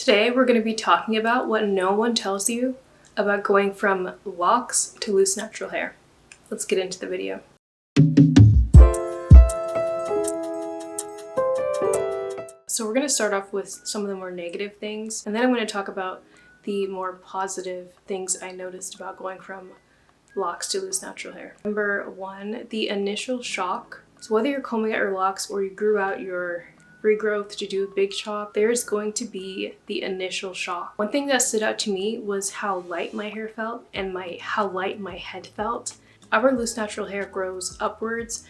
Today we're going to be talking about what no one tells you about going from locks to loose natural hair. Let's get into the video. So we're going to start off with some of the more negative things, and then I'm going to talk about the more positive things I noticed about going from locks to loose natural hair. Number one, the initial shock. So whether you're combing out your locks or you grew out your regrowth to do a big chop, there's going to be the initial shock. One thing that stood out to me was how light my hair felt and how light my head felt. Our loose natural hair grows upwards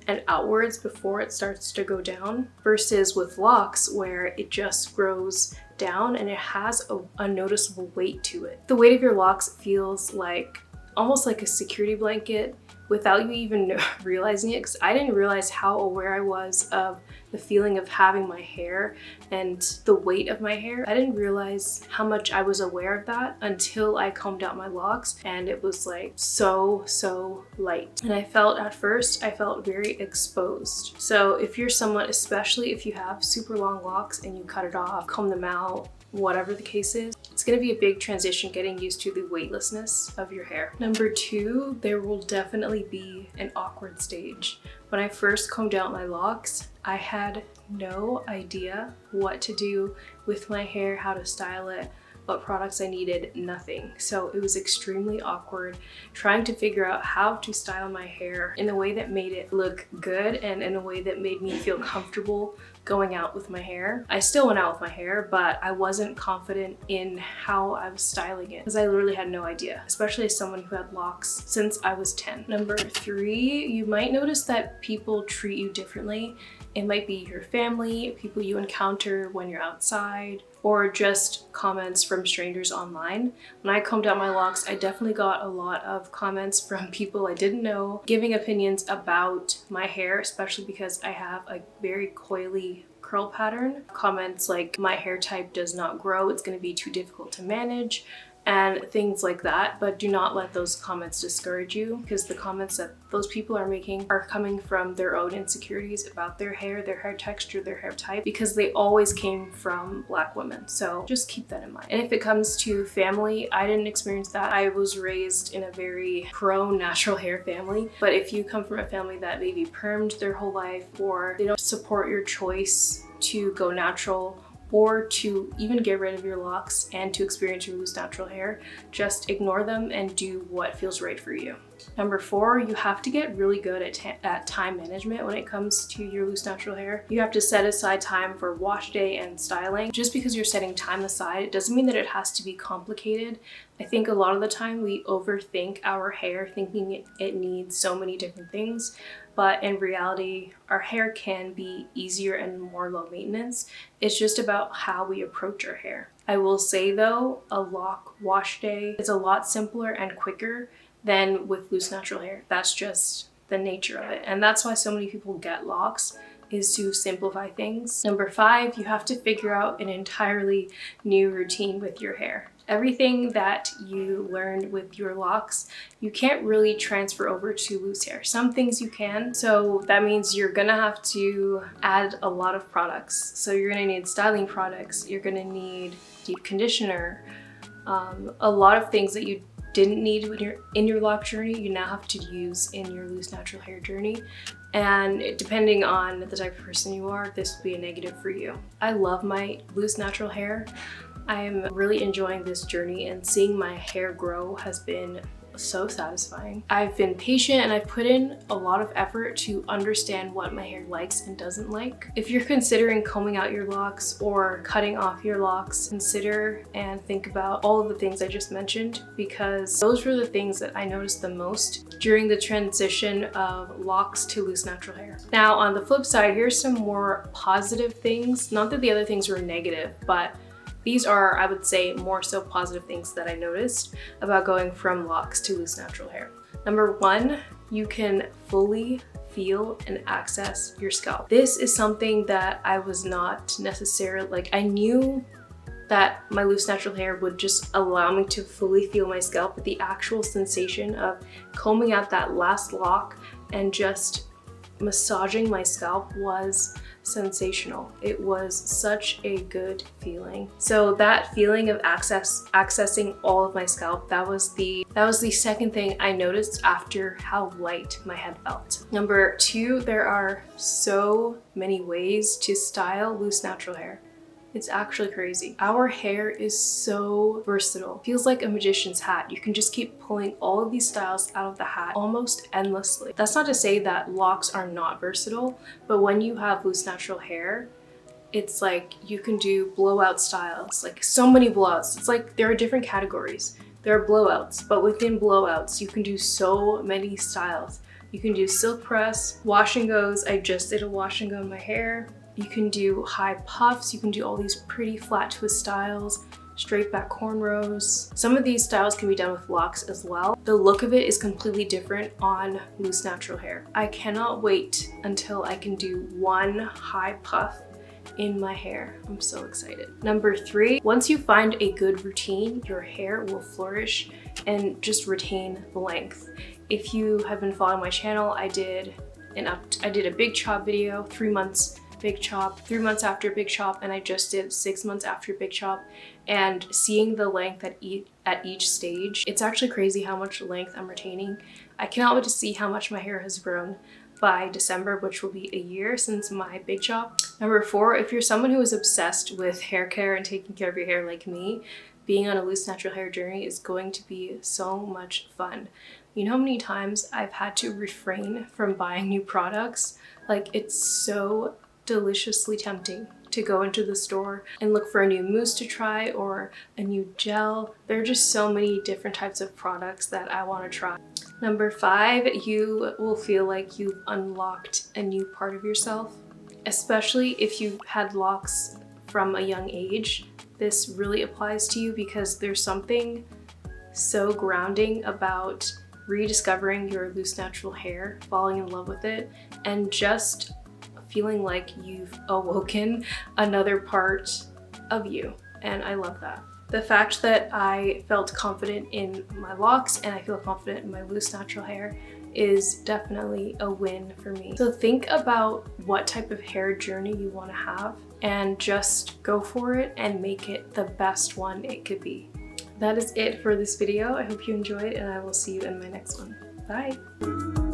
and outwards before it starts to go down, versus with locks where it just grows down and it has a noticeable weight to it. The weight of your locks feels like almost like a security blanket without you even realizing it, because I didn't realize how aware I was of the feeling of having my hair and the weight of my hair. I didn't realize how much I was aware of that until I combed out my locks, and it was like so light. And at first I felt very exposed. So if you're someone, especially if you have super long locks and you cut it off, comb them out, whatever the case is, it's going to be a big transition getting used to the weightlessness of your hair. Number two, there will definitely be an awkward stage. When I first combed out my locks, I had no idea what to do with my hair, how to style it, what products I needed, nothing. So it was extremely awkward trying to figure out how to style my hair in a way that made it look good and in a way that made me feel comfortable going out with my hair. I still went out with my hair, but I wasn't confident in how I was styling it because I literally had no idea, especially as someone who had locks since I was 10. Number three, you might notice that people treat you differently. It might be your family, people you encounter when you're outside, or just comments from strangers online. When I combed out my locks, I definitely got a lot of comments from people I didn't know, giving opinions about my hair, especially because I have a very coily curl pattern. Comments like my hair type does not grow, it's going to be too difficult to manage, and things like that. But do not let those comments discourage you, because the comments that those people are making are coming from their own insecurities about their hair texture, their hair type, because they always came from Black women. So just keep that in mind. And if it comes to family, I didn't experience that. I was raised in a very pro natural hair family. But if you come from a family that maybe permed their whole life, or they don't support your choice to go natural, or to even get rid of your locks and to experience your loose natural hair, just ignore them and do what feels right for you. Number four, you have to get really good at time management when it comes to your loose natural hair. You have to set aside time for wash day and styling. Just because you're setting time aside, it doesn't mean that it has to be complicated. I think a lot of the time we overthink our hair, thinking it needs so many different things, but in reality, our hair can be easier and more low maintenance. It's just about how we approach our hair. I will say though, a lock wash day is a lot simpler and quicker than with loose natural hair. That's just the nature of it. And that's why so many people get locks, is to simplify things. Number five, you have to figure out an entirely new routine with your hair. Everything that you learned with your locks, you can't really transfer over to loose hair. Some things you can, so that means you're gonna have to add a lot of products. So you're gonna need styling products, you're gonna need deep conditioner, a lot of things that you didn't need when you're in your lock journey, you now have to use in your loose natural hair journey. And depending on the type of person you are, this will be a negative for you. I love my loose natural hair. I'm really enjoying this journey, and seeing my hair grow has been so satisfying. I've been patient and I've put in a lot of effort to understand what my hair likes and doesn't like. If you're considering combing out your locks or cutting off your locks, consider and think about all of the things I just mentioned, because those were the things that I noticed the most during the transition of locks to loose natural hair. Now on the flip side, here's some more positive things. Not that the other things were negative, but these are, I would say, more so positive things that I noticed about going from locks to loose natural hair. Number one, you can fully feel and access your scalp. This is something that I was not necessarily, I knew that my loose natural hair would just allow me to fully feel my scalp, but the actual sensation of combing out that last lock and just massaging my scalp was sensational. It was such a good feeling. So that feeling of accessing all of my scalp, that was the second thing I noticed after how light my head felt. Number 2, there are so many ways to style loose natural hair. It's actually crazy. Our hair is so versatile. Feels like a magician's hat. You can just keep pulling all of these styles out of the hat almost endlessly. That's not to say that locks are not versatile, but when you have loose natural hair, it's like you can do blowout styles, like so many blowouts. It's like there are different categories. There are blowouts, but within blowouts, you can do so many styles. You can do silk press, wash and goes. I just did a wash and go in my hair. You can do high puffs, you can do all these pretty flat twist styles, straight back cornrows. Some of these styles can be done with locks as well. The look of it is completely different on loose natural hair. I cannot wait until I can do one high puff in my hair. I'm so excited. Number 3, once you find a good routine, your hair will flourish and just retain the length. If you have been following my channel, I did a big chop video, 3 months big chop, 3 months after big chop, and I just did 6 months after big chop. And seeing the length at each stage, it's actually crazy how much length I'm retaining. I cannot wait to see how much my hair has grown by December, which will be a year since my big chop. Number 4, if you're someone who is obsessed with hair care and taking care of your hair like me, being on a loose natural hair journey is going to be so much fun. You know how many times I've had to refrain from buying new products? Like, it's so deliciously tempting to go into the store and look for a new mousse to try or a new gel. There are just so many different types of products that I want to try. Number 5, you will feel like you've unlocked a new part of yourself, especially if you had locks from a young age. This really applies to you because there's something so grounding about rediscovering your loose natural hair, falling in love with it, and just feeling like you've awoken another part of you. And I love that. The fact that I felt confident in my locks and I feel confident in my loose natural hair is definitely a win for me. So think about what type of hair journey you want to have and just go for it and make it the best one it could be. That is it for this video. I hope you enjoyed and I will see you in my next one. Bye!